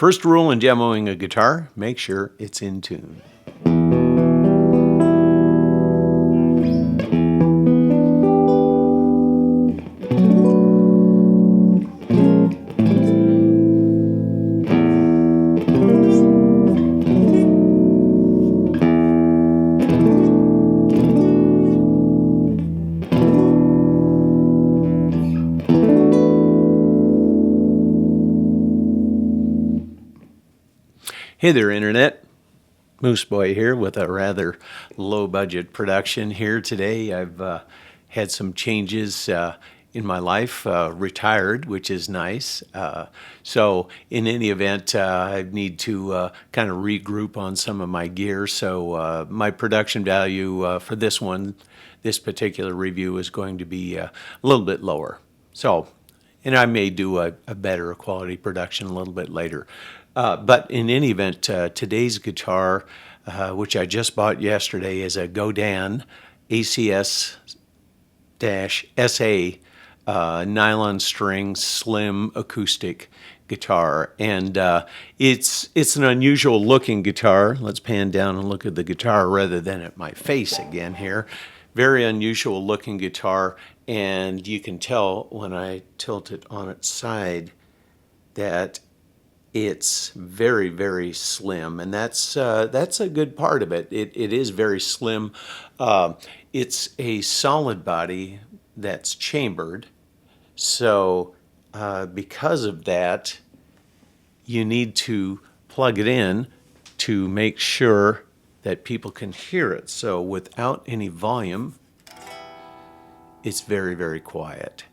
First rule in demoing a guitar, make sure it's in tune. Hey there, Internet. Moose Boy here with a rather low-budget production here today. I've had some changes in my life, retired, which is nice. So in any event, I need to kind of regroup on some of my gear. So my production value for this particular review is going to be a little bit lower. So, and I may do a better quality production a little bit later. But in any event, today's guitar, which I just bought yesterday, is a Godin ACS-SA nylon string slim acoustic guitar. And it's an unusual looking guitar. Let's pan down and look at the guitar rather than at my face again here. Very unusual looking guitar, and you can tell when I tilt it on its side that it's very, very slim, and that's a good part of it. It is very slim. It's a solid body that's chambered, so because of that, you need to plug it in to make sure that people can hear it. So without any volume, it's very, very quiet.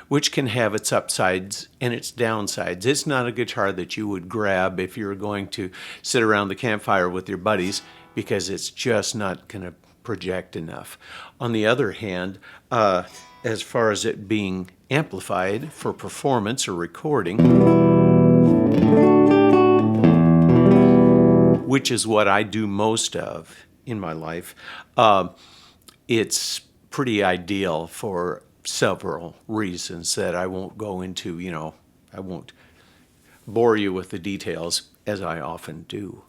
Which can have its upsides and its downsides. It's not a guitar that you would grab if you're going to sit around the campfire with your buddies, because it's just not going to project enough. On the other hand, as far as it being amplified for performance or recording, which is what I do most of in my life, it's pretty ideal for several reasons that I won't go into. I won't bore you with the details, as I often do.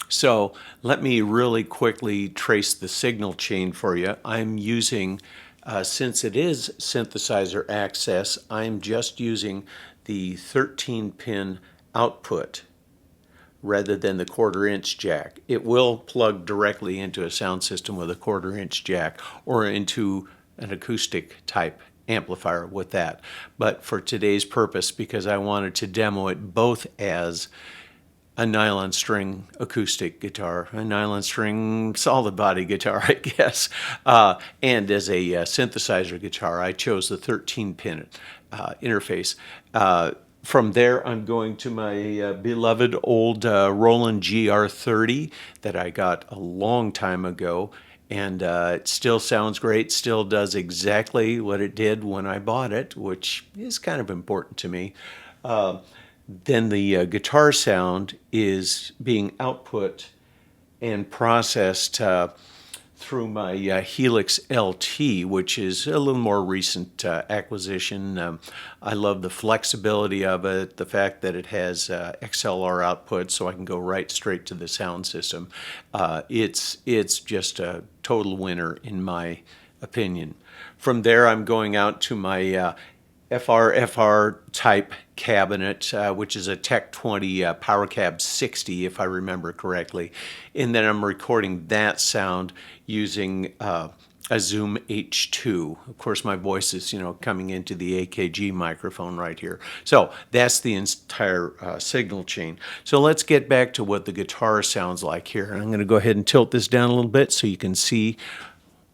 So let me really quickly trace the signal chain for you. I'm using, since it is synthesizer access, I'm just using the 13-pin output rather than the 1/4-inch jack. It will plug directly into a sound system with a 1/4-inch jack or into an acoustic type amplifier with that. But for today's purpose, because I wanted to demo it both as a nylon string acoustic guitar, a nylon string solid body guitar, I guess, and as a synthesizer guitar, I chose the 13-pin interface. From there, I'm going to my beloved old Roland GR30 that I got a long time ago, and it still sounds great, still does exactly what it did when I bought it, which is kind of important to me. Then the guitar sound is being output and processed through my Helix LT, which is a little more recent acquisition. I love the flexibility of it, the fact that it has XLR output, so I can go right straight to the sound system. It's just a total winner in my opinion. From there, I'm going out to my FR type cabinet, which is a Tech 20 Power Cab 60, if I remember correctly. And then I'm recording that sound using a Zoom H2. Of course, my voice is, coming into the AKG microphone right here. So that's the entire signal chain. So let's get back to what the guitar sounds like here. I'm going to go ahead and tilt this down a little bit so you can see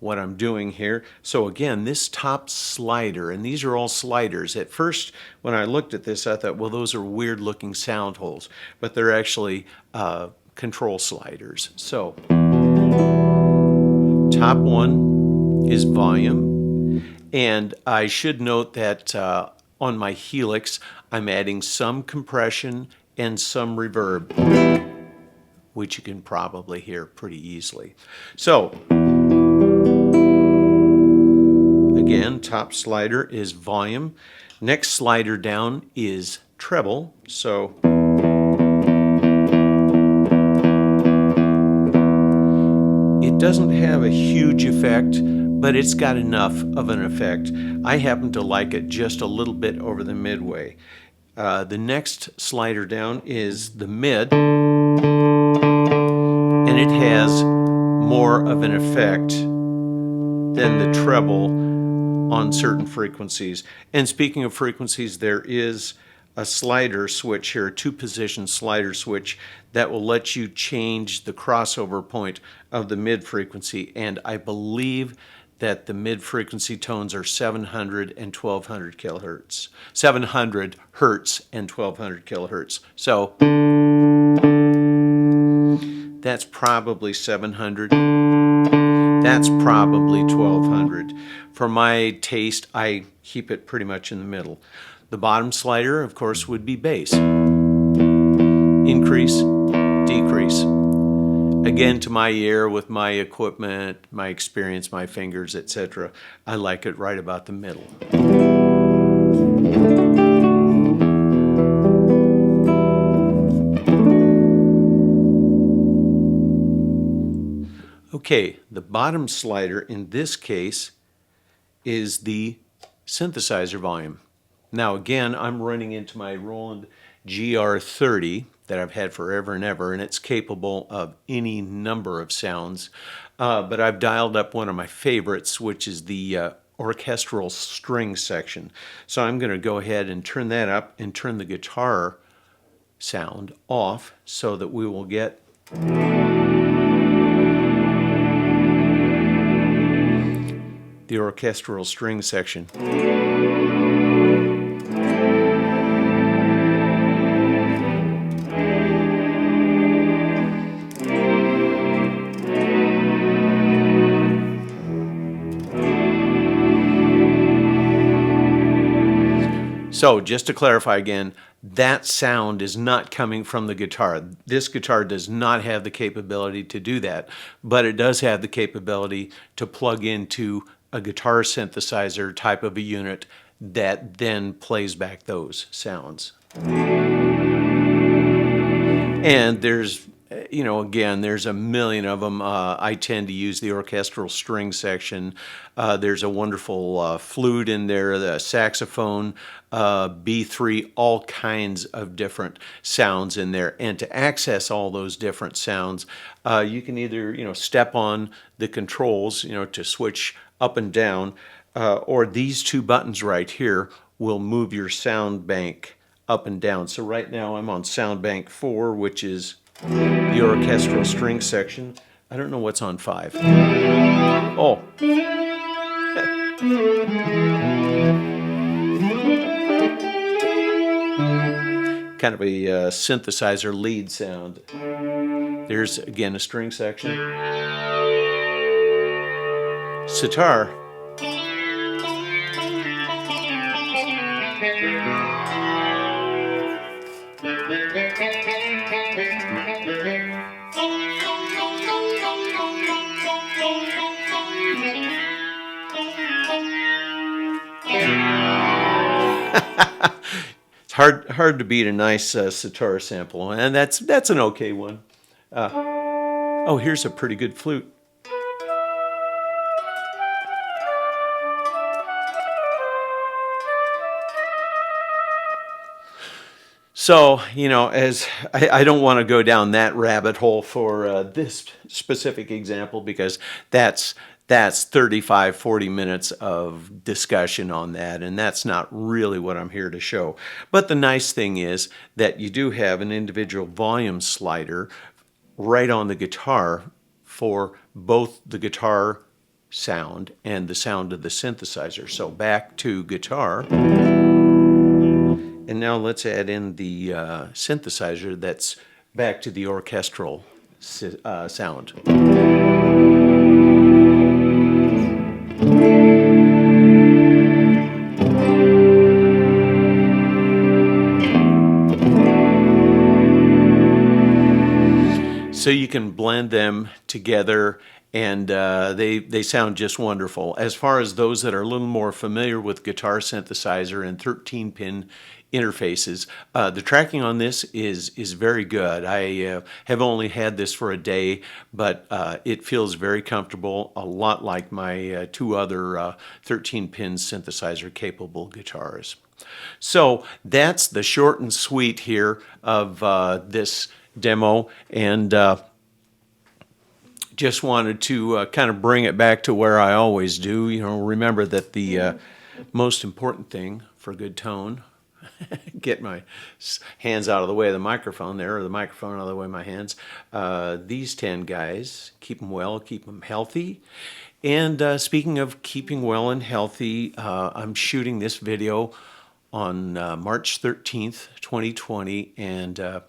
what I'm doing here. So again, this top slider, and these are all sliders. At first, when I looked at this, I thought, well, those are weird looking sound holes, but they're actually control sliders. So top one is volume, and I should note that on my Helix, I'm adding some compression and some reverb, which you can probably hear pretty easily. So again, top slider is volume. Next slider down is treble. So it doesn't have a huge effect, but it's got enough of an effect. I happen to like it just a little bit over the midway. The next slider down is the mid, and it has more of an effect than the treble on certain frequencies. And speaking of frequencies, there is a slider switch here, a 2-position slider switch that will let you change the crossover point of the mid frequency. And I believe that the mid frequency tones are 700 and 1200 kilohertz. 700 hertz and 1200 kilohertz. So that's probably 700. That's probably 1200. For my taste, I keep it pretty much in the middle. The bottom slider, of course, would be bass. Increase, decrease. Again, to my ear, with my equipment, my experience, my fingers, etc., I like it right about the middle. Okay, the bottom slider in this case is the synthesizer volume. Now again, I'm running into my Roland GR30 that I've had forever and ever, and it's capable of any number of sounds. But I've dialed up one of my favorites, which is the orchestral string section. So I'm going to go ahead and turn that up and turn the guitar sound off so that we will get the orchestral string section. So just to clarify again, that sound is not coming from the guitar. This guitar does not have the capability to do that, but it does have the capability to plug into a guitar synthesizer type of a unit that then plays back those sounds. And there's, again, there's a million of them. I tend to use the orchestral string section. There's a wonderful flute in there, the saxophone, B3, all kinds of different sounds in there. And to access all those different sounds, you can either, step on the controls, to switch up and down, or these two buttons right here will move your sound bank up and down. So right now I'm on sound bank 4, which is the orchestral string section. I don't know what's on 5. Oh. Kind of a synthesizer lead sound. There's again a string section. Sitar. It's hard to beat a nice sitar sample, and that's an okay one. Oh, here's a pretty good flute. So, as I don't want to go down that rabbit hole for this specific example, because that's 35, 40 minutes of discussion on that, and that's not really what I'm here to show. But the nice thing is that you do have an individual volume slider right on the guitar for both the guitar sound and the sound of the synthesizer. So back to guitar. And now let's add in the synthesizer that's back to the orchestral sound. So you can blend them together, and they sound just wonderful. As far as those that are a little more familiar with guitar synthesizer and 13-pin interfaces. The tracking on this is very good. I have only had this for a day, but it feels very comfortable, a lot like my two other 13-pin synthesizer capable guitars. So that's the short and sweet here of this demo, and just wanted to kind of bring it back to where I always do. You know, remember that the most important thing for good tone, get my hands out of the way of the microphone there, or the microphone out of the way of my hands. These 10 guys, keep them well, keep them healthy. And speaking of keeping well and healthy, I'm shooting this video on March 13th, 2020, and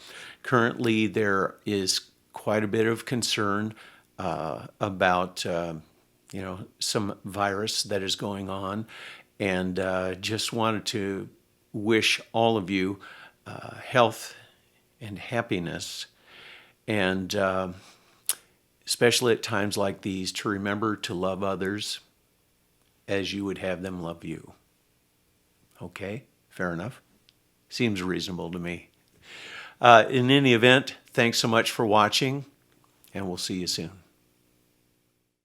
currently there is quite a bit of concern about you know, some virus that is going on, and just wanted to wish all of you health and happiness, and especially at times like these, to remember to love others as you would have them love you. Okay, fair enough. Seems reasonable to me. In any event, thanks so much for watching, and we'll see you soon.